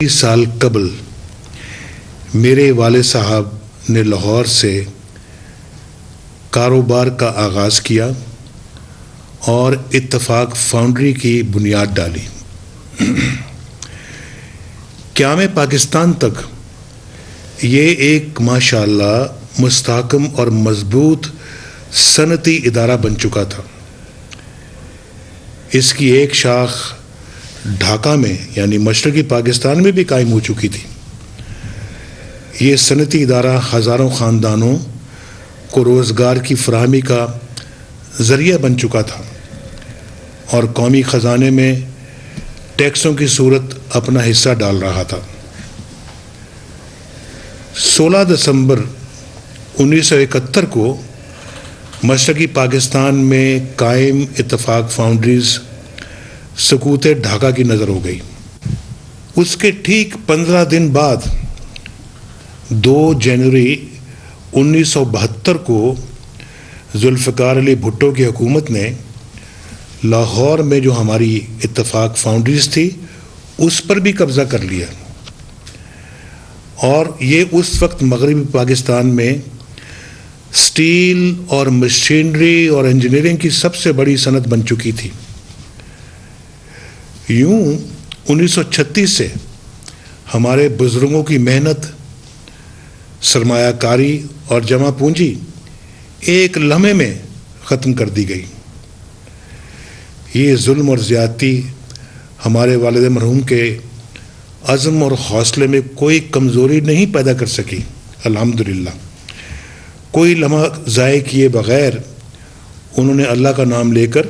سال قبل میرے والد صاحب نے لاہور سے کاروبار کا آغاز کیا اور اتفاق فاؤنڈری کی بنیاد ڈالی۔ قیام پاکستان تک یہ ایک ماشاءاللہ مستحکم اور مضبوط صنعتی ادارہ بن چکا تھا۔ اس کی ایک شاخ ڈھاکہ میں یعنی مشرقی پاکستان میں بھی قائم ہو چکی تھی۔ یہ صنعتی ادارہ ہزاروں خاندانوں کو روزگار کی فراہمی کا ذریعہ بن چکا تھا اور قومی خزانے میں ٹیکسوں کی صورت اپنا حصہ ڈال رہا تھا۔ 16 دسمبر 1971 کو مشرقی پاکستان میں قائم اتفاق فاؤنڈریز سقوط ڈھاکہ کی نظر ہو گئی۔ اس کے ٹھیک 15 دن بعد 2 جنوری 1972 کو ذوالفقار علی بھٹو کی حکومت نے لاہور میں جو ہماری اتفاق فاؤنڈریز تھی اس پر بھی قبضہ کر لیا، اور یہ اس وقت مغربی پاکستان میں سٹیل اور مشینری اور انجینئرنگ کی سب سے بڑی صنعت بن چکی تھی۔ یوں 1936 سے ہمارے بزرگوں کی محنت، سرمایہ کاری اور جمع پونجی ایک لمحے میں ختم کر دی گئی۔ یہ ظلم اور زیادتی ہمارے والد مرحوم کے عزم اور حوصلے میں کوئی کمزوری نہیں پیدا کر سکی۔ الحمدللہ کوئی لمحہ ضائع کیے بغیر انہوں نے اللہ کا نام لے کر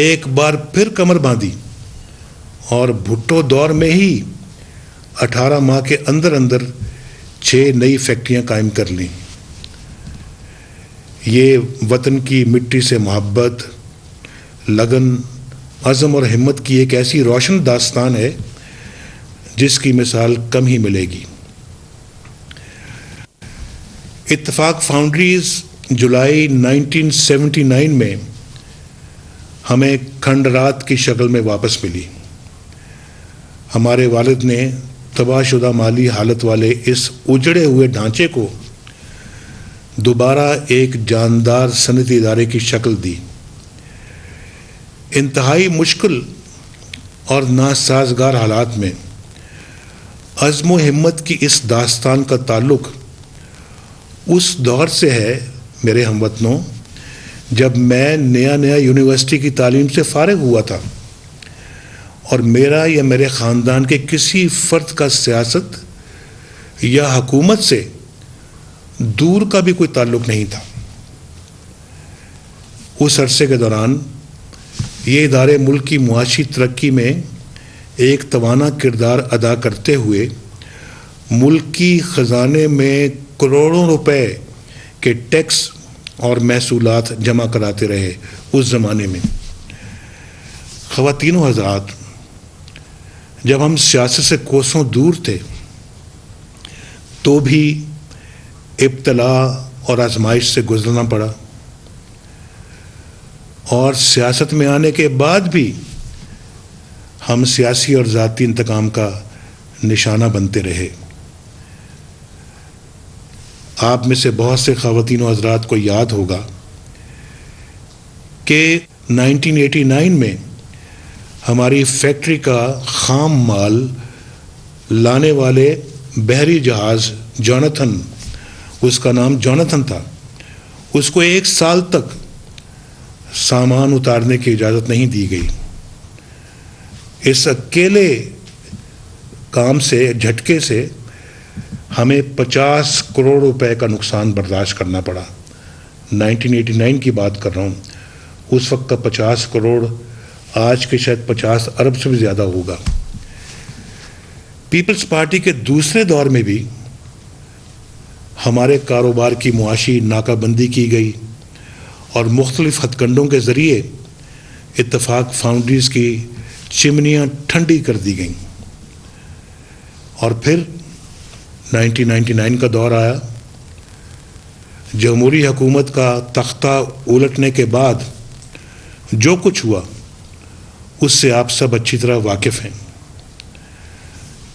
ایک بار پھر کمر باندھی اور بھٹو دور میں ہی 18 ماہ کے اندر 6 نئی فیکٹریاں قائم کر لیں۔ یہ وطن کی مٹی سے محبت، لگن، عزم اور ہمت کی ایک ایسی روشن داستان ہے جس کی مثال کم ہی ملے گی۔ اتفاق فاؤنڈریز جولائی 1979 میں ہمیں کھنڈرات کی شکل میں واپس ملی۔ ہمارے والد نے تباہ شدہ مالی حالت والے اس اجڑے ہوئے ڈھانچے کو دوبارہ ایک جاندار صنعتی ادارے کی شکل دی۔ انتہائی مشکل اور ناسازگار حالات میں عزم و ہمت کی اس داستان کا تعلق اس دور سے ہے میرے ہم وطنوں جب میں نیا یونیورسٹی کی تعلیم سے فارغ ہوا تھا، اور میرا یا میرے خاندان کے کسی فرد کا سیاست یا حکومت سے دور کا بھی کوئی تعلق نہیں تھا۔ اس عرصے کے دوران یہ ادارے ملک کی معاشی ترقی میں ایک توانا کردار ادا کرتے ہوئے ملک کی خزانے میں کروڑوں روپے کے ٹیکس اور محصولات جمع کراتے رہے۔ اس زمانے میں خواتین و حضرات، جب ہم سیاست سے کوسوں دور تھے تو بھی ابتلا اور آزمائش سے گزرنا پڑا، اور سیاست میں آنے کے بعد بھی ہم سیاسی اور ذاتی انتقام کا نشانہ بنتے رہے۔ آپ میں سے بہت سے خواتین و حضرات کو یاد ہوگا کہ 1989 میں ہماری فیکٹری کا خام مال لانے والے بحری جہاز جوناتھن، اس کا نام جوناتھن تھا، اس کو 1 سال تک سامان اتارنے کی اجازت نہیں دی گئی۔ اس اکیلے کام سے، جھٹکے سے ہمیں 50 کروڑ روپے کا نقصان برداشت کرنا پڑا۔ 1989 کی بات کر رہا ہوں، اس وقت کا 50 کروڑ آج کے شاید 50 ارب سے بھی زیادہ ہوگا۔ پیپلز پارٹی کے دوسرے دور میں بھی ہمارے کاروبار کی معاشی ناکہ بندی کی گئی اور مختلف ہتھ کنڈوں کے ذریعے اتفاق فاؤنڈریز کی چمنیاں ٹھنڈی کر دی گئیں۔ اور پھر 1999 کا دور آیا۔ جمہوری حکومت کا تختہ الٹنے کے بعد جو کچھ ہوا اس سے آپ سب اچھی طرح واقف ہیں۔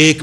1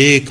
1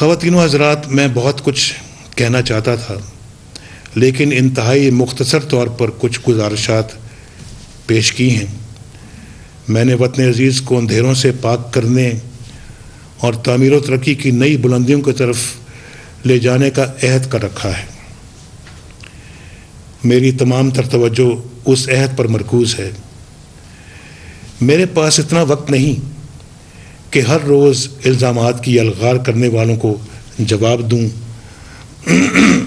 خواتین و حضرات، میں بہت کچھ کہنا چاہتا تھا، لیکن انتہائی مختصر طور پر کچھ گزارشات پیش کی ہیں۔ میں نے وطن عزیز کو اندھیروں سے پاک کرنے اور تعمیر و ترقی کی نئی بلندیوں کی طرف لے جانے کا عہد کر رکھا ہے۔ میری تمام تر توجہ اس عہد پر مرکوز ہے۔ میرے پاس اتنا وقت نہیں کہ ہر روز الزامات کی الغار کرنے والوں کو جواب دوں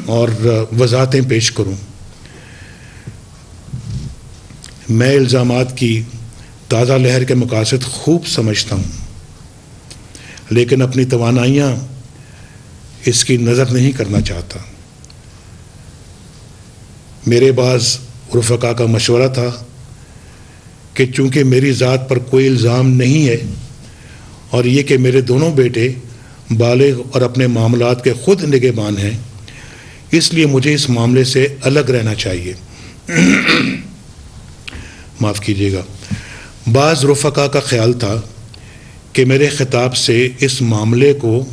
اور وضاحتیں پیش کروں۔ میں الزامات کی تازہ لہر کے مقاصد خوب سمجھتا ہوں، لیکن اپنی توانائیاں اس کی نظر نہیں کرنا چاہتا۔ میرے بعض رفقا کا مشورہ تھا کہ چونکہ میری ذات پر کوئی الزام نہیں ہے اور یہ کہ میرے دونوں بیٹے بالغ اور اپنے معاملات کے خود نگہبان ہیں، اس لیے مجھے اس معاملے سے الگ رہنا چاہیے۔ معاف کیجیے گا۔ بعض رفقا کا خیال تھا کہ میرے خطاب سے اس معاملے کو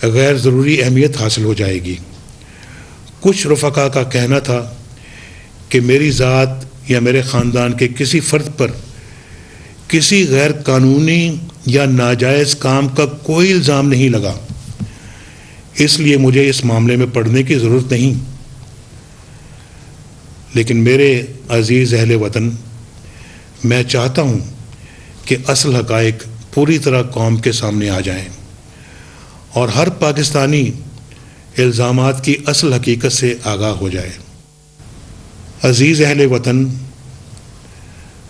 غیر ضروری اہمیت حاصل ہو جائے گی۔ کچھ رفقا کا کہنا تھا کہ میری ذات یا میرے خاندان کے کسی فرد پر کسی غیر قانونی یا ناجائز کام کا کوئی الزام نہیں لگا، اس لیے مجھے اس معاملے میں پڑھنے کی ضرورت نہیں۔ لیکن میرے عزیز اہل وطن، میں چاہتا ہوں کہ اصل حقائق پوری طرح قوم کے سامنے آ جائیں اور ہر پاکستانی الزامات کی اصل حقیقت سے آگاہ ہو جائے۔ عزیز اہل وطن،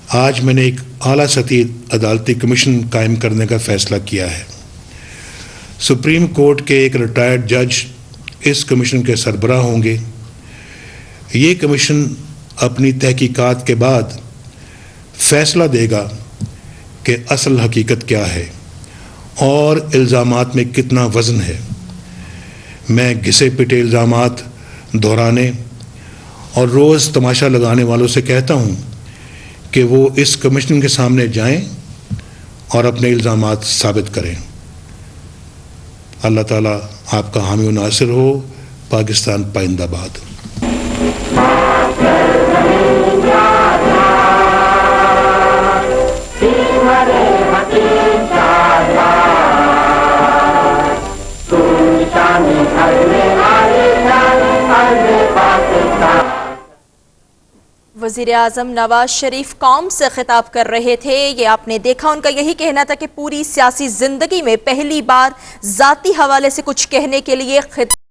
آج میں نے ایک اعلیٰ سطحی عدالتی کمیشن قائم کرنے کا فیصلہ کیا ہے۔ سپریم کورٹ کے ایک ریٹائرڈ جج اس کمیشن کے سربراہ ہوں گے۔ یہ کمیشن اپنی تحقیقات کے بعد فیصلہ دے گا کہ اصل حقیقت کیا ہے اور الزامات میں کتنا وزن ہے۔ میں گھسے پٹے الزامات دہرانے اور روز تماشا لگانے والوں سے کہتا ہوں کہ وہ اس کمیشن کے سامنے جائیں اور اپنے الزامات ثابت کریں۔ اللہ تعالیٰ آپ کا حامی و ناصر ہو۔ پاکستان پائندہ باد۔ وزیر اعظم نواز شریف قوم سے خطاب کر رہے تھے۔ یہ آپ نے دیکھا، ان کا یہی کہنا تھا کہ پوری سیاسی زندگی میں پہلی بار ذاتی حوالے سے کچھ کہنے کے لیے خطاب